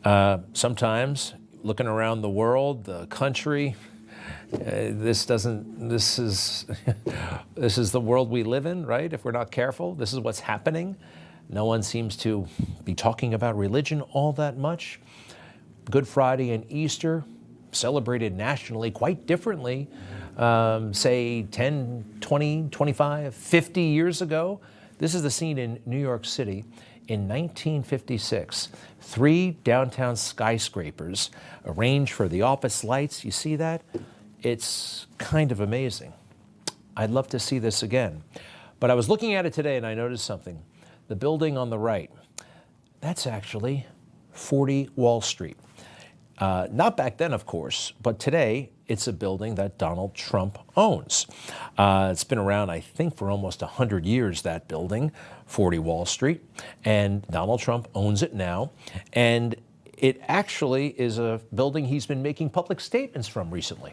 Sometimes looking around the world, the country, this is this is the world we live in, right? If we're not careful, this is what's happening. No one seems to be talking about religion all that much. Good Friday and Easter celebrated nationally quite differently, say 10, 20, 25, 50 years ago. This is the scene in New York City in 1956. 3 downtown skyscrapers arranged for the office lights. You see that? It's kind of amazing. I'd love to see this again. But I was looking at it today and I noticed something. The building on the right, that's actually 40 Wall Street. Not back then, of course, but today it's a building that Donald Trump owns. It's been around, I think, for almost 100 years, that building, 40 Wall Street, and Donald Trump owns it now. And it actually is a building he's been making public statements from recently.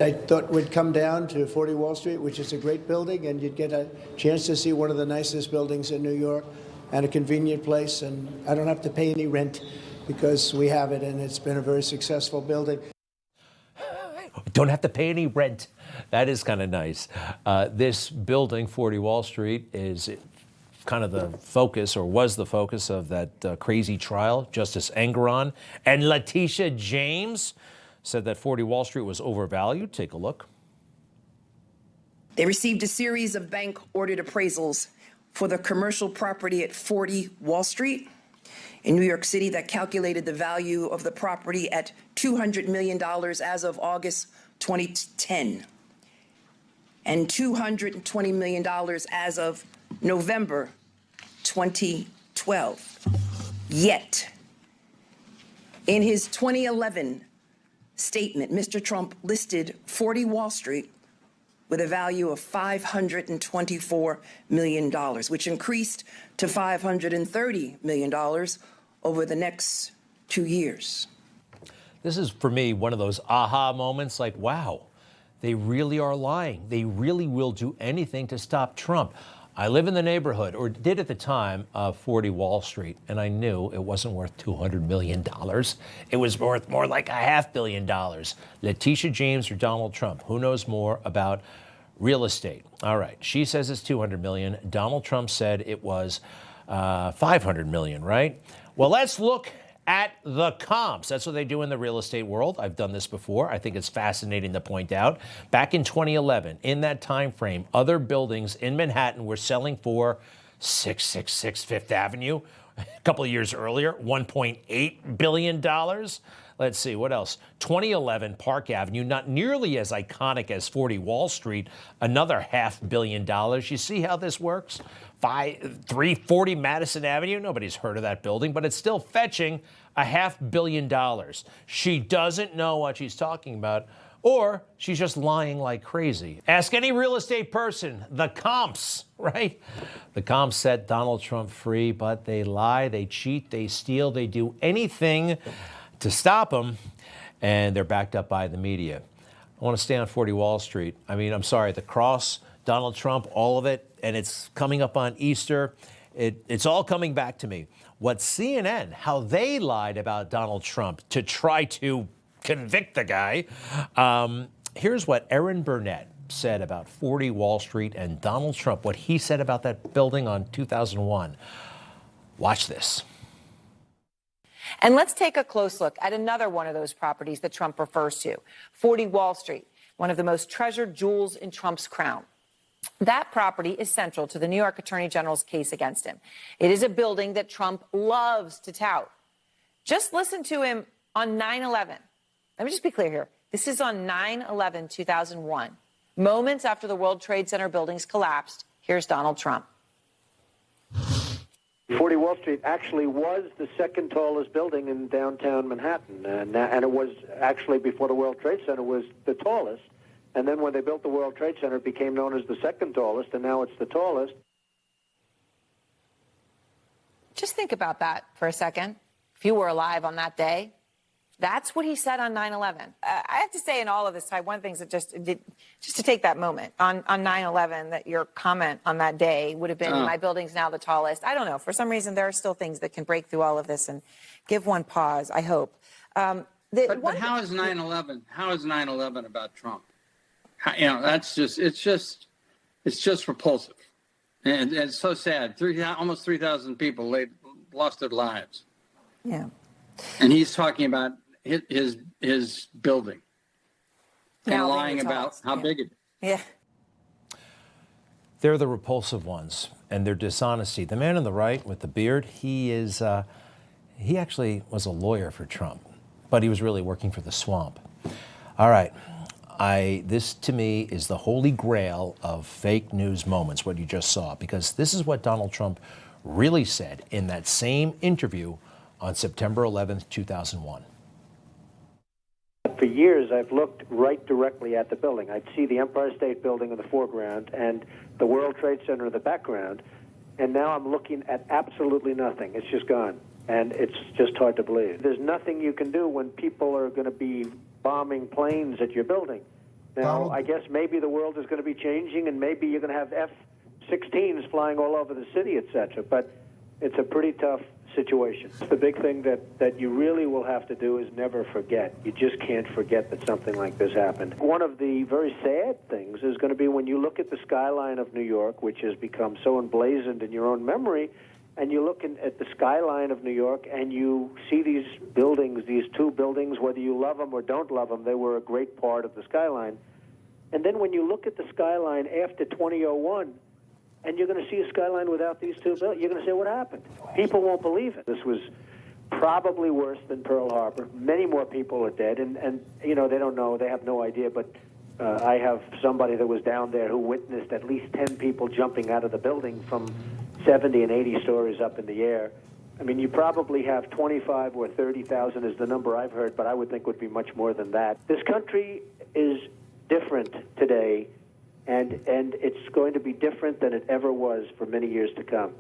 I thought we'd come down to 40 Wall Street, which is a great building, and you'd get a chance to see one of the nicest buildings in New York and a convenient place, and I don't have to pay any rent because we have it, and it's been a very successful building. Don't have to pay any rent. That is kind of nice. This building, 40 Wall Street, is kind of the focus, or was the focus, of that crazy trial. Justice Engoron and Letitia James said that 40 Wall Street was overvalued. Take a look. They received a series of bank-ordered appraisals for the commercial property at 40 Wall Street in New York City that calculated the value of the property at $200 million as of August 2010 and $220 million as of November 2012. Yet, in his 2011 statement, Mr. Trump listed 40 Wall Street with a value of $524 million, which increased to $530 million over the next 2 years. This is, for me, one of those aha moments, like, wow, they really are lying. They really will do anything to stop Trump. I live in the neighborhood, or did at the time, of 40 Wall Street, and I knew it wasn't worth $200 million. It was worth more like $500 million. Letitia James or Donald Trump, who knows more about real estate? All right, she says it's $200 million. Donald Trump said it was $500 million, right? Well, let's look at the comps. That's what they do in the real estate world. I've done this before. I think it's fascinating to point out. Back in 2011, in that time frame, other buildings in Manhattan were selling for 666 Fifth Avenue. A couple of years earlier, $1.8 billion. Let's see, what else? 2011 Park Avenue, not nearly as iconic as 40 Wall Street, another $500 million. You see how this works? 340 Madison Avenue, nobody's heard of that building, but it's still fetching $500 million. She doesn't know what she's talking about, or she's just lying like crazy. Ask any real estate person, the comps, right? The comps set Donald Trump free, but they lie, they cheat, they steal, they do anything to stop him, and they're backed up by the media. I want to stay on 40 Wall Street. I mean, I'm sorry, the cross, Donald Trump, all of it, and it's coming up on Easter. It's all coming back to me. What CNN, how they lied about Donald Trump to try to convict the guy. Here's what Erin Burnett said about 40 Wall Street and Donald Trump, what he said about that building on 2001. Watch this. And let's take a close look at another one of those properties that Trump refers to, 40 Wall Street, one of the most treasured jewels in Trump's crown. That property is central to the New York Attorney General's case against him. It is a building that Trump loves to tout. Just listen to him on 9/11. Let me just be clear here. This is on 9/11/2001. Moments after the World Trade Center buildings collapsed, here's Donald Trump. 40 Wall Street actually was the second tallest building in downtown Manhattan, and it was actually, before the World Trade Center, was the tallest. And then when they built the World Trade Center, it became known as the second tallest, and now it's the tallest. Just think about that for a second. If you were alive on that day, That's what he said on 9/11. I have to say in all of this, Ty, one of the things that just to take that moment on 9/11, that your comment on that day would have been, my building's now the tallest. I don't know. For some reason, there are still things that can break through all of this and give one pause, I hope. But how is 9/11? How is 9/11 about Trump? That's just it's just repulsive, and it's so sad. Almost 3,000 people lost their lives. Yeah, and he's talking about his building and lying about how big it is. Yeah. They're the repulsive ones, and their dishonesty. The man on the right with the beard, he actually was a lawyer for Trump, but he was really working for the swamp. All right. This to me is the holy grail of fake news moments, what you just saw, because this is what Donald Trump really said in that same interview on September 11th, 2001. For years, I've looked right directly at the building. I'd see the Empire State Building in the foreground and the World Trade Center in the background, and now I'm looking at absolutely nothing. It's just gone, and it's just hard to believe. There's nothing you can do when people are going to be bombing planes at your building. Now, I guess maybe the world is going to be changing, and maybe you're going to have F-16s flying all over the city, etc., but it's a pretty tough situation. The big thing that you really will have to do is never forget. You just can't forget that something like this happened. One of the very sad things is going to be when you look at the skyline of New York, which has become so emblazoned in your own memory, and you look at the skyline of New York and you see these buildings, these two buildings, whether you love them or don't love them, they were a great part of the skyline. And then when you look at the skyline after 2001, and you're going to see a skyline without these two buildings, you're going to say, what happened? People won't believe it. This was probably worse than Pearl Harbor. Many more people are dead, and they don't know, they have no idea, but I have somebody that was down there who witnessed at least 10 people jumping out of the building from 70 and 80 stories up in the air. I mean, you probably have 25 or 30,000 is the number I've heard, but I would think would be much more than that. This country is different today, and it's going to be different than it ever was for many years to come.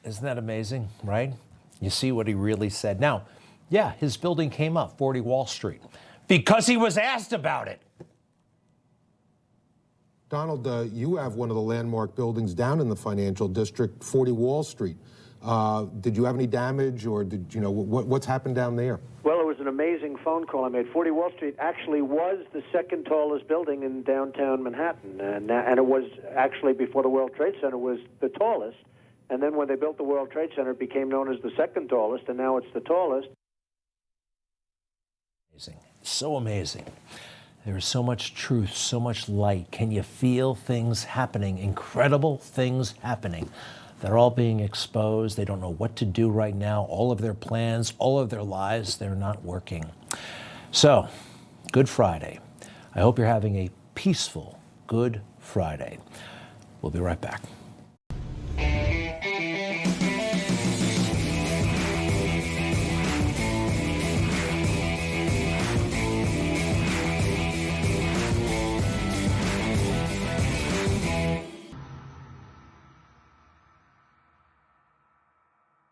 Isn't that amazing, right? You see what he really said. Now, yeah, his building came up, 40 Wall Street, because he was asked about it. Donald, you have one of the landmark buildings down in the financial district, 40 Wall Street. Did you have any damage, or did you know what's happened down there? Well, it was an amazing phone call I made. 40 Wall Street actually was the second tallest building in downtown Manhattan, and it was actually, before the World Trade Center, was the tallest. And then when they built the World Trade Center, it became known as the second tallest, and now it's the tallest. Amazing. So amazing. There is so much truth, so much light. Can you feel things happening, incredible things happening? They're all being exposed. They don't know what to do right now. All of their plans, all of their lives, they're not working. So, Good Friday. I hope you're having a peaceful Good Friday. We'll be right back.